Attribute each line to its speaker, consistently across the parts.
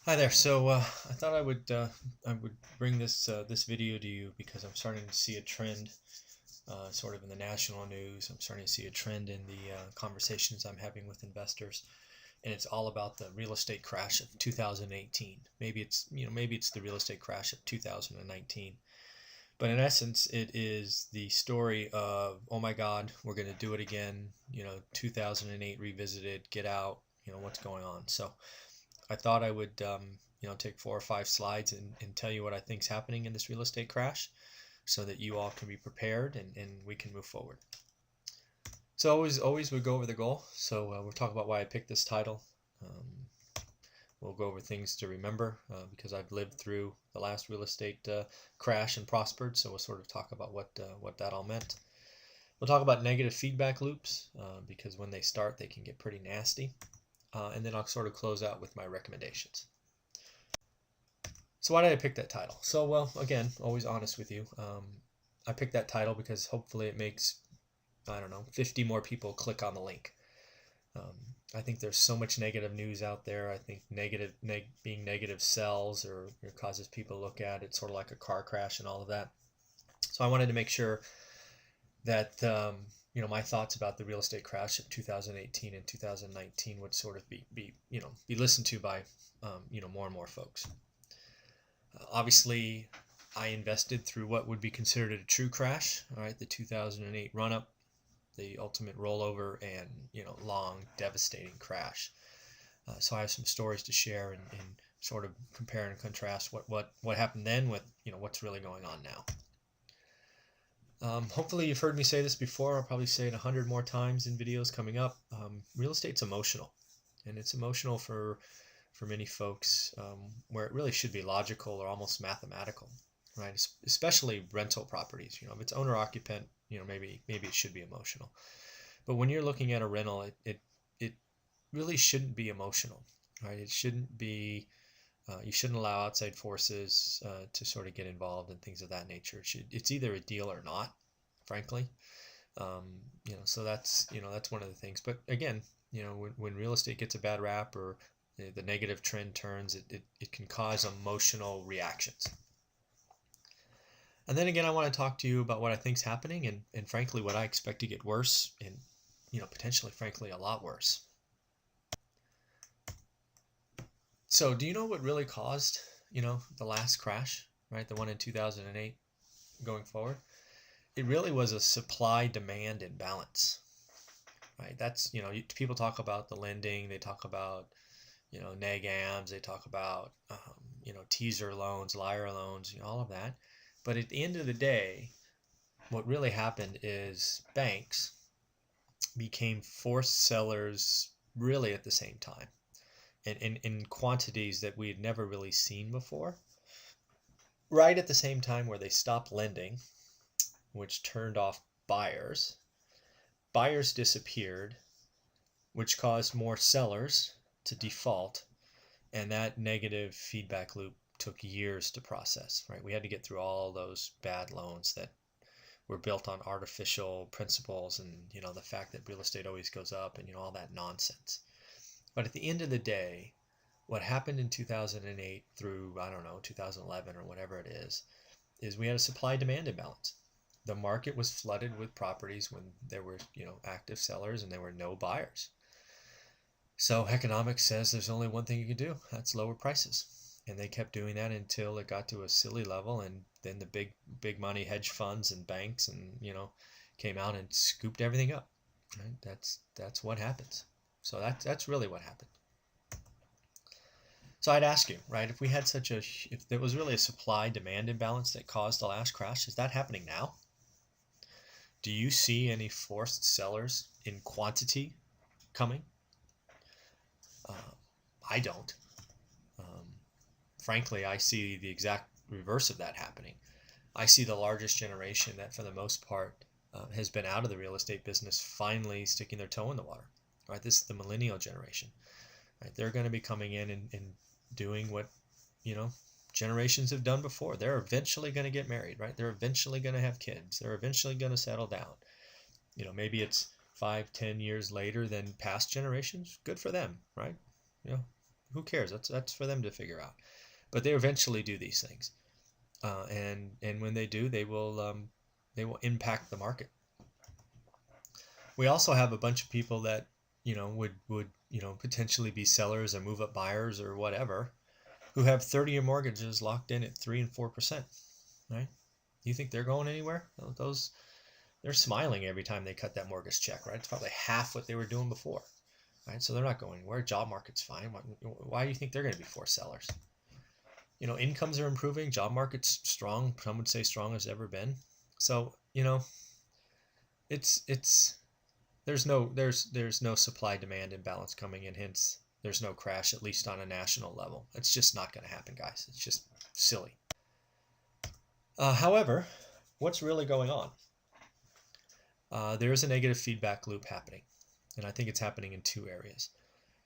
Speaker 1: Hi there. I thought I would bring this video to you because I'm starting to see a trend, sort of in the national news. I'm starting to see a trend in the conversations I'm having with investors, and it's all about the real estate crash of 2018. Maybe it's the real estate crash of 2019, but in essence, it is the story of, oh my God, we're going to do it again. 2008 revisited. Get out. What's going on. So I thought I would, take 4 or 5 slides and tell you what I think is happening in this real estate crash so that you all can be prepared and we can move forward. So always we go over the goal. We'll talk about why I picked this title. We'll go over things to remember because I've lived through the last real estate crash and prospered. So we'll sort of talk about what that all meant. We'll talk about negative feedback loops because when they start, they can get pretty nasty. And then I'll sort of close out with my recommendations. So why did I pick that title? Well, again, always honest with you. I picked that title because hopefully it makes, 50 more people click on the link. I think there's so much negative news out there. I think being negative sells or causes people to look at it sort of like a car crash and all of that. So I wanted to make sure that my thoughts about the real estate crash of 2018 and 2019 would sort of be listened to by more and more folks. Obviously, I invested through what would be considered a true crash. All right, the 2008 run up, the ultimate rollover, and long devastating crash. So I have some stories to share and sort of compare and contrast what happened then with what's really going on now. Hopefully you've heard me say this before. I'll probably say it 100 more times in videos coming up. Real estate's emotional, and it's emotional for many folks, where it really should be logical or almost mathematical, right? Especially rental properties. If it's owner occupant, maybe it should be emotional. But when you're looking at a rental, it really shouldn't be emotional, right? It shouldn't be. You shouldn't allow outside forces to sort of get involved in things of that nature. It's either a deal or not, frankly. So that's one of the things. But again, when real estate gets a bad rap or the negative trend turns, it can cause emotional reactions. And then again, I want to talk to you about what I think is happening and frankly, what I expect to get worse and, potentially, frankly, a lot worse. So do you know what really caused, the last crash, right? The one in 2008 going forward? It really was a supply-demand imbalance, right? That's, people talk about the lending, they talk about neg-ams, they talk about, teaser loans, liar loans, all of that. But at the end of the day, what really happened is banks became forced sellers really at the same time and in quantities that we had never really seen before. Right at the same time where they stopped lending, which turned off buyers. Buyers disappeared, which caused more sellers to default, and that negative feedback loop took years to process, right? We had to get through all those bad loans that were built on artificial principles and, the fact that real estate always goes up and, all that nonsense. But at the end of the day, what happened in 2008 through, 2011 or whatever it is we had a supply-demand imbalance. The market was flooded with properties when there were, active sellers and there were no buyers. So economics says there's only one thing you can do. That's lower prices. And they kept doing that until it got to a silly level, and then the big money hedge funds and banks and came out and scooped everything up. Right? That's what happens. So that's really what happened. So I'd ask you, right, if there was really a supply-demand imbalance that caused the last crash, is that happening now? Do you see any forced sellers in quantity coming? I don't. Frankly, I see the exact reverse of that happening. I see the largest generation that, for the most part, has been out of the real estate business finally sticking their toe in the water. Right, this is the millennial generation. Right, they're going to be coming in and doing what generations have done before. They're eventually going to get married. Right, they're eventually going to have kids. They're eventually going to settle down. Maybe it's 5-10 years later than past generations. Good for them, right? Who cares? That's for them to figure out. But they eventually do these things, and when they do, they will impact the market. We also have a bunch of people that would potentially be sellers or move up buyers or whatever, who have 30-year mortgages locked in at 3 and 4%. Right? You think they're going anywhere? They're smiling every time they cut that mortgage check, right? It's probably half what they were doing before, right? So they're not going anywhere. Job market's fine. Why do you think they're going to be forced sellers? Incomes are improving. Job market's strong. Some would say strong as ever been. So there's no supply demand imbalance coming in. Hence, there's no crash, at least on a national level. It's just not going to happen, guys. It's just silly. However, what's really going on? There is a negative feedback loop happening, and I think it's happening in two areas.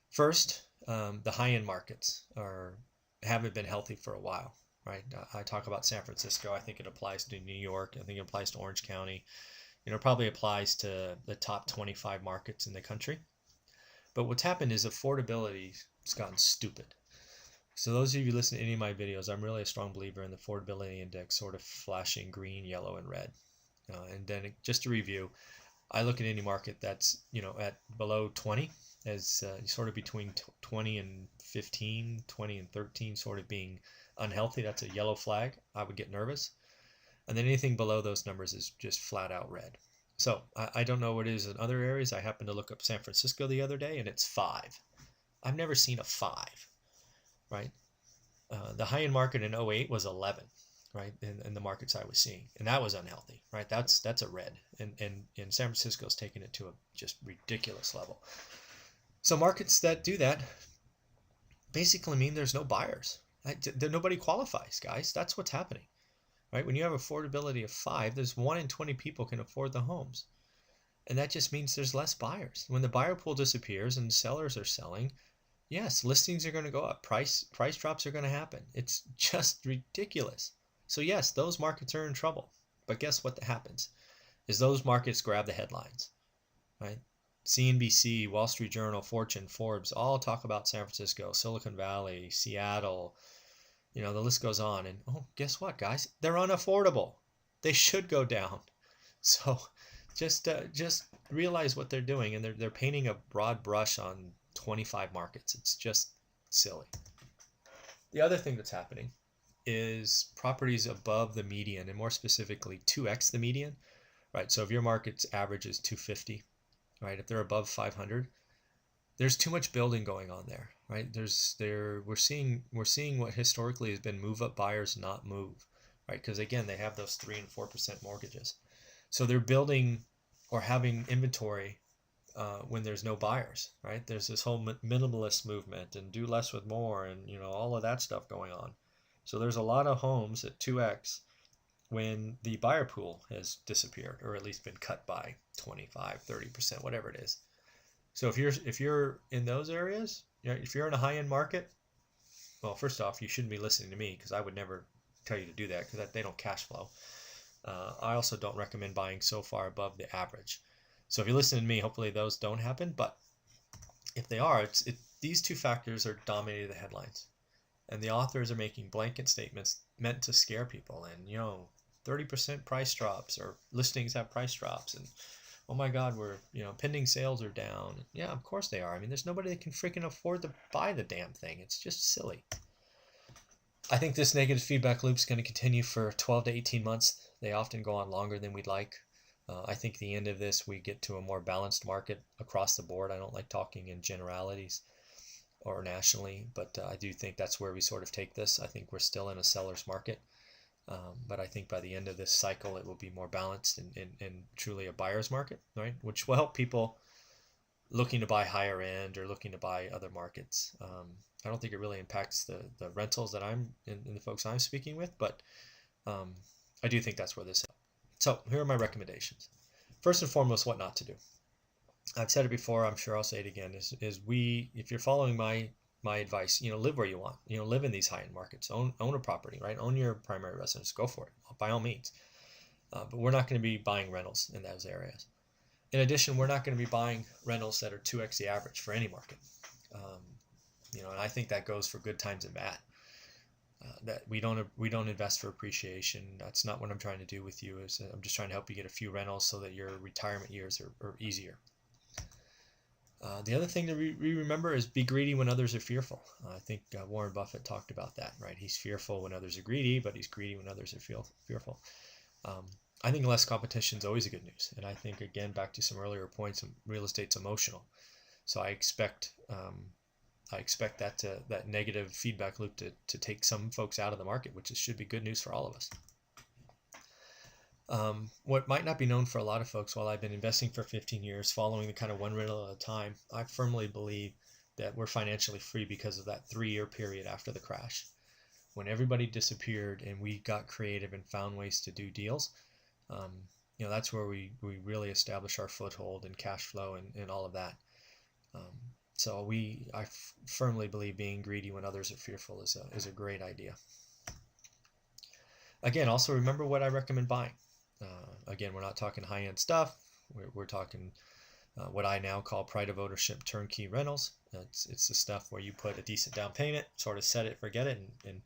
Speaker 1: First, the high-end markets haven't been healthy for a while, right? I talk about San Francisco. I think it applies to New York. I think it applies to Orange County. It probably applies to the top 25 markets in the country. But what's happened is affordability has gotten stupid. So those of you listening to any of my videos, I'm really a strong believer in the affordability index sort of flashing green, yellow, and red. And then just to review, I look at any market that's at below 20 as sort of between 20 and 15, 20 and 13 sort of being unhealthy. That's a yellow flag. I would get nervous. And then anything below those numbers is just flat out red. So I don't know what it is in other areas. I happened to look up San Francisco the other day, and it's 5. I've never seen a 5, right? The high-end market in 08 was 11, right? In the markets I was seeing, and that was unhealthy, right? That's a red, and San Francisco's taken it to a just ridiculous level. So markets that do that basically mean there's no buyers. Nobody qualifies, guys. That's what's happening. Right? When you have affordability of 5, there's 1 in 20 people can afford the homes. And that just means there's less buyers. When the buyer pool disappears and sellers are selling, yes, listings are going to go up. Price drops are going to happen. It's just ridiculous. So yes, those markets are in trouble. But guess what happens? Is those markets grab the headlines, right? CNBC, Wall Street Journal, Fortune, Forbes all talk about San Francisco, Silicon Valley, Seattle. The list goes on, and guess what, guys? They're unaffordable. They should go down. So just realize what they're doing, and they're painting a broad brush on 25 markets. It's just silly. The other thing that's happening is properties above the median, and more specifically 2x the median, right? So if your market's average is 250, right? If they're above 500, there's too much building going on there, right? We're seeing what historically has been move up buyers not move, right? Because again, they have those 3 and 4% mortgages, so they're building or having inventory when there's no buyers, right? There's this whole minimalist movement and do less with more, and all of that stuff going on. So there's a lot of homes at 2x when the buyer pool has disappeared, or at least been cut by 25, 30%, whatever it is. So if you're in those areas, if you're in a high-end market, well, first off, you shouldn't be listening to me, because I would never tell you to do that, because they don't cash flow. I also don't recommend buying so far above the average. So if you listen to me, hopefully those don't happen. But if they are, these two factors are dominating the headlines, and the authors are making blanket statements meant to scare people. And 30% price drops, or listings have price drops, and oh my God, we're pending sales are down. Yeah, of course they are. I mean, there's nobody that can freaking afford to buy the damn thing. It's just silly. I think this negative feedback loop is going to continue for 12 to 18 months. They often go on longer than we'd like. I think the end of this, we get to a more balanced market across the board. I don't like talking in generalities or nationally, but I do think that's where we sort of take this. I think we're still in a seller's market. But I think by the end of this cycle, it will be more balanced and truly a buyer's market, right? Which will help people looking to buy higher end or looking to buy other markets. I don't think it really impacts the rentals that I'm and the folks I'm speaking with, but I do think that's where this is. So here are my recommendations. First and foremost, what not to do. I've said it before, I'm sure I'll say it again, if you're following my advice, live where you want, live in these high-end markets, own a property, right? Own your primary residence, go for it, by all means. But we're not going to be buying rentals in those areas. In addition, we're not going to be buying rentals that are 2x the average for any market. And I think that goes for good times and bad. That we don't invest for appreciation. That's not what I'm trying to do with you. I'm just trying to help you get a few rentals so that your retirement years are easier. The other thing to remember is be greedy when others are fearful. I think Warren Buffett talked about that, right? He's fearful when others are greedy, but he's greedy when others are fearful. I think less competition is always a good news. And I think, again, back to some earlier points, real estate's emotional. So I expect that negative feedback loop to take some folks out of the market, which should be good news for all of us. What might not be known for a lot of folks, while I've been investing for 15 years, following the kind of one rental at a time, I firmly believe that we're financially free because of that 3-year period after the crash. When everybody disappeared and we got creative and found ways to do deals, that's where we really establish our foothold and cash flow and all of that. So I firmly believe being greedy when others are fearful is a great idea. Again, also remember what I recommend buying. Again, we're not talking high-end stuff. We're talking what I now call pride of ownership turnkey rentals. It's the stuff where you put a decent down payment, sort of set it, forget it, and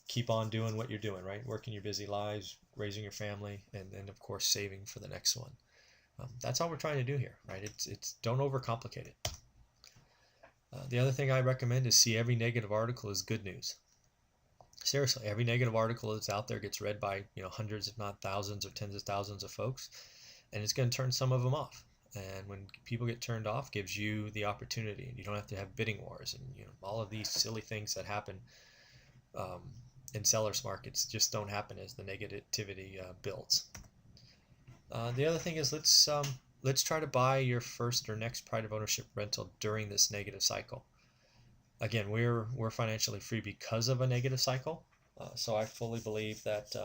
Speaker 1: keep on doing what you're doing, right? Working your busy lives, raising your family, and of course saving for the next one. That's all we're trying to do here, right? It's don't overcomplicate it. The other thing I recommend is see every negative article as good news. Seriously, every negative article that's out there gets read by hundreds, if not thousands or tens of thousands of folks, and it's going to turn some of them off. And when people get turned off, gives you the opportunity, and you don't have to have bidding wars and all of these silly things that happen in sellers markets just don't happen as the negativity builds. The other thing is let's try to buy your first or next pride of ownership rental during this negative cycle. Again, we're financially free because of a negative cycle, so I fully believe that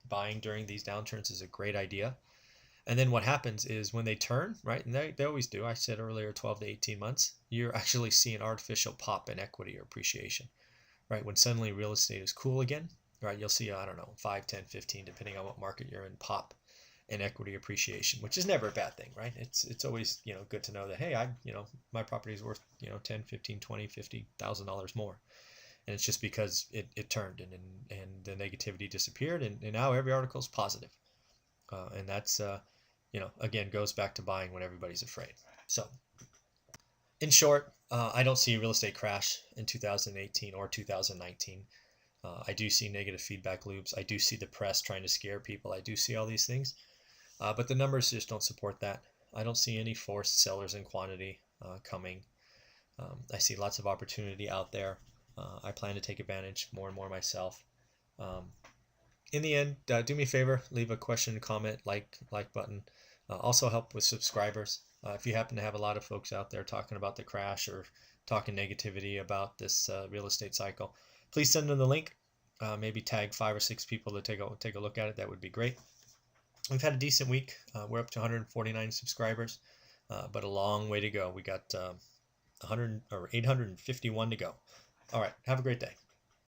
Speaker 1: buying during these downturns is a great idea. And then what happens is when they turn, right, and they always do, I said earlier 12 to 18 months, you're actually seeing artificial pop in equity or appreciation, right? When suddenly real estate is cool again, right, you'll see, 5, 10, 15, depending on what market you're in, pop in equity appreciation, which is never a bad thing, right? It's always, good to know that, hey, my property is worth, 10, 15, 20, $50,000 more. And it's just because it turned and the negativity disappeared and now every article is positive. And that's, again, goes back to buying when everybody's afraid. So in short, I don't see a real estate crash in 2018 or 2019. I do see negative feedback loops. I do see the press trying to scare people. I do see all these things. But the numbers just don't support that. I don't see any forced sellers in quantity coming. I see lots of opportunity out there. I plan to take advantage more and more myself. In the end, do me a favor, leave a question, comment, like button. Also help with subscribers. If you happen to have a lot of folks out there talking about the crash or talking negativity about this real estate cycle, please send them the link. Maybe tag 5 or 6 people to take a look at it. That would be great. We've had a decent week. We're up to 149 subscribers, but a long way to go. We got 851 to go. All right. Have a great day.